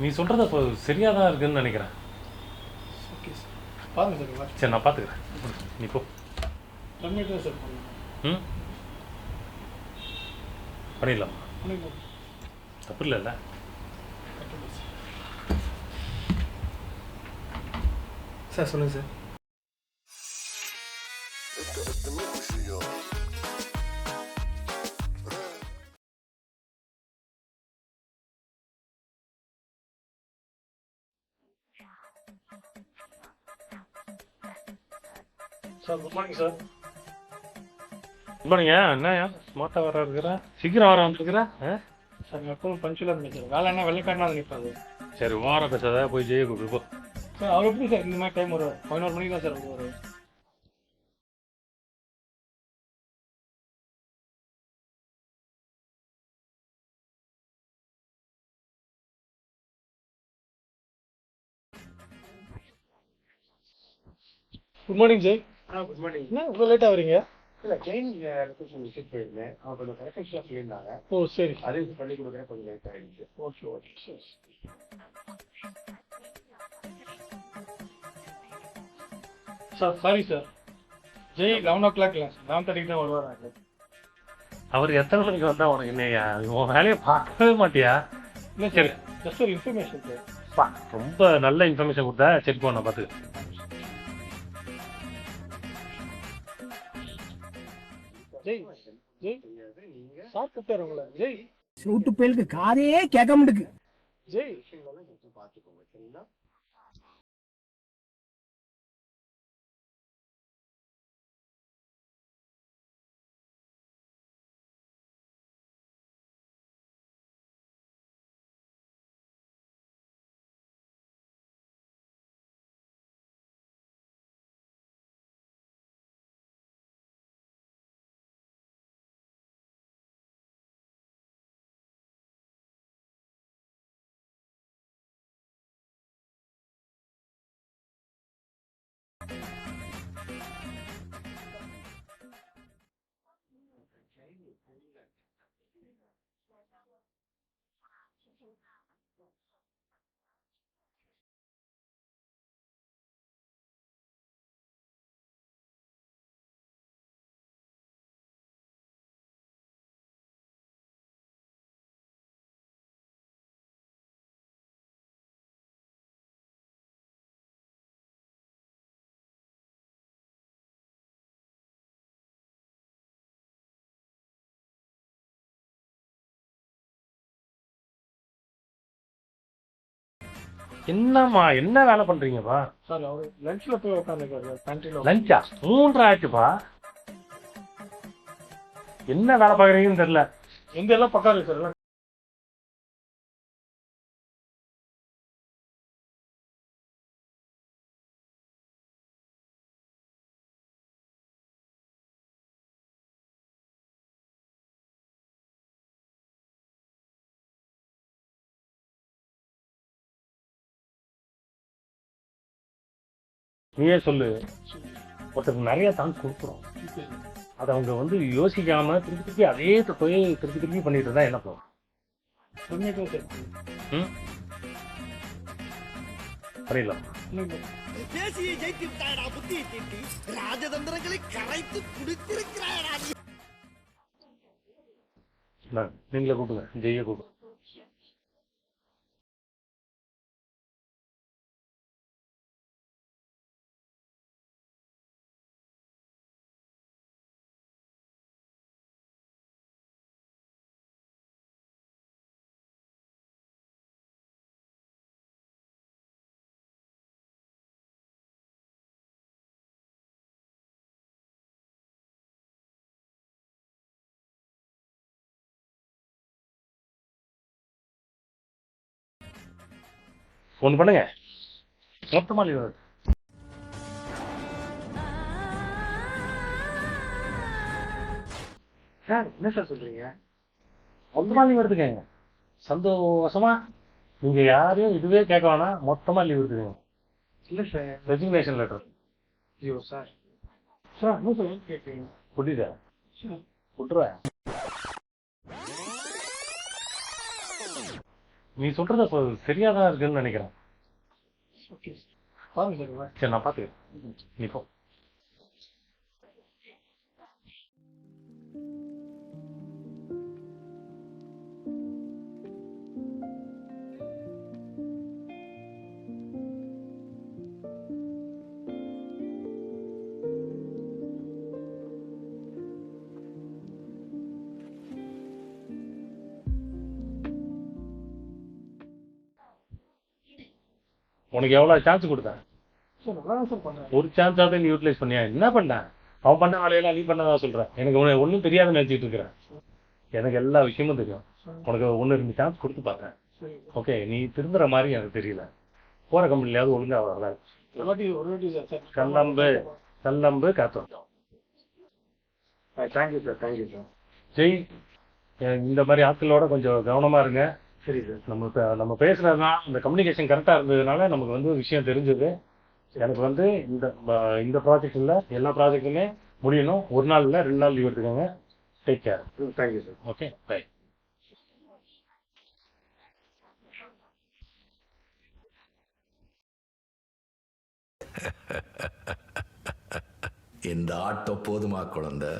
நீ சொல்கிறது இப்போ சரியாக தான் இருக்குன்னு நினைக்கிறேன். ஓகே சார், பாருங்கள் சார். சரி, நான் பார்த்துக்கிறேன். நீ போ. ரன்மேட் தான் சார் பண்ணணும். ம், பண்ணிடலாம். பண்ணிக்கலாம் தப்பு இல்லைல்ல? சார். சொல்லுங்கள் sir. Sir good morning sir. Good மார்னிங்க. என்னயா ஸ்மார்ட்டாக வர இருக்கிற, சீக்கிரம் வர வந்துருக்குற? சார் எப்பவும் பஞ்சுவலாக இருந்தேன் சார். வேலை என்ன வெள்ளைக்காரனா நிற்பாது. சரி, ஓர பேசாத, போய் ஜெய கூப்பிட்டு போ. சார் அவர் எப்படி சார் இந்த மாதிரி டைம் வருவார்? 11 மணிக்கு தான் சார் வருவார். Good morning Jai. Good morning. என்ன இவ்வளோ லேட்டாக வரீங்க? இல்லை, கிளைண்ட் ரிசப்ஷன் விசிட் போயிருந்தேன். அவங்க கொஞ்சம் கரெக்ஷன்ஸ்லாம் சொல்லியிருந்தாங்க. ஓ சரி. அதையும் பண்ணி கொடுக்குறேன், கொஞ்சம் லேட் ஆகிடுச்சு. Okay okay sir. Sir sorry sir. Jai 11 o'clock இல்லை சார், 11:30 தான் வருவார். அவர் எத்தனை மணிக்கு வந்தா உனக்கு என்னையா? உன் வேலையை பார்க்கவே மாட்டியா? இல்லை சார், ஜஸ்ட் ஒரு இன்ஃபர்மேஷன் சார். பா, ரொம்ப நல்ல இன்ஃபர்மேஷன் கொடுத்தா. செக் பண்ண பார்த்து. ஜெய் ஜெய் சார் கூப்பிட்டாரு உங்களை. ஜெய் சூட்டு பேருக்கு காதே கேட்க முடியுது. ஜெய் பார்த்துக்கோங்க, சரிங்களா? என்னம்மா, என்ன வேலை பண்றீங்கப்பா? சார் அவர் லஞ்சில் போய் உட்காந்துருக்காரு கேன்டீனில். லஞ்சா 3 ஆச்சுப்பா. என்ன வேலை பார்க்குறீங்கன்னு தெரியல. எங்க எல்லாம் பக்கம் இருக்கு சார். எல்லாம் நீயே சொல்லு. ஒருத்தருக்கு நிறைய தான் கொடுக்குறோம், அதை அவங்க வந்து யோசிக்காம திருப்பி திருப்பி அதே போய் திருப்பி திருப்பி பண்ணிட்டு இருந்தா என்ன போகும்? ரன்மேட் சார். ம், பண்ணிடலாம். பேசியை ஜெயித்து விட்டாயடா, புத்தியை தீட்டி ராஜதந்திரங்களை கரைத்து குடித்திருக்கிறாயடா. நீங்களே கூப்பிடுங்க, ஜெய்ய கூப்பிடுங்க. ஒன்று பண்ணுங்க, மொத்தமாக லீவ் வருது. சார் என்ன சார் சொல்றீங்க? மொத்தமாக லீவ் வருதுங்க. சந்தோஷமா நீங்க யாரையும் இதுவே கேட்க வேணாம், மொத்தமாக லீவ் எடுத்துக்கோங்க. இல்லை சார். Resignation letter. ஐயோ சார். சார் என்ன சார் கேட்குறீங்க? புரியுதா? சார் விட்டுருவேன். நீ சொல்றது அப்போ சரியா தான் இருக்குன்னு நினைக்கிறேன். ஓகே பாருங்க சார். சரி நான் பார்த்துக்கிறேன், நீ போ. உனக்கு எவ்வளவு சான்ஸ் கொடுத்தேன்? சார் நல்லா தான் சார் பண்ணுறேன். ஒரு சான்ஸாவது நீ யூட்டிலைஸ் பண்ணியா? என்ன பண்ண? அவன் பண்ண வேலையெல்லாம் நீ பண்ணதா சொல்ற? எனக்கு ஒன்றும் தெரியாதுன்னு நினைச்சிட்டு இருக்கிறேன். எனக்கு எல்லா விஷயமும் தெரியும். உனக்கு 1-2 சான்ஸ் கொடுத்து பார்த்தேன். சரி ஓகே, நீ திருந்துற மாதிரி எனக்கு தெரியல. போற கம்பெனிலையாவது ஒழுங்கா வரல. ஒரு வாட்டி சார் கல்லம்பு காத்தோம். Thank you sir, thank you sir. Jai, இந்த மாதிரி ஆட்களோட கொஞ்சம் கவனமா இருங்க. சரி சார். நம்ம பேசுறதுதான் இந்த கம்யூனிகேஷன் கரெக்டா இருந்ததுனால நமக்கு வந்து விஷயம் தெரிஞ்சது. எனக்கு வந்து இந்த ப்ராஜெக்ட் இல்ல, எல்லா ப்ராஜெக்ட்டுமே முடியணும். 1 நாள் இல்ல 2 நாள் லீவ் எடுத்துக்கோங்க. Take care. Thank you sir. Okay, bye. இந்த ஆட்டம் போதுமா குழந்தை?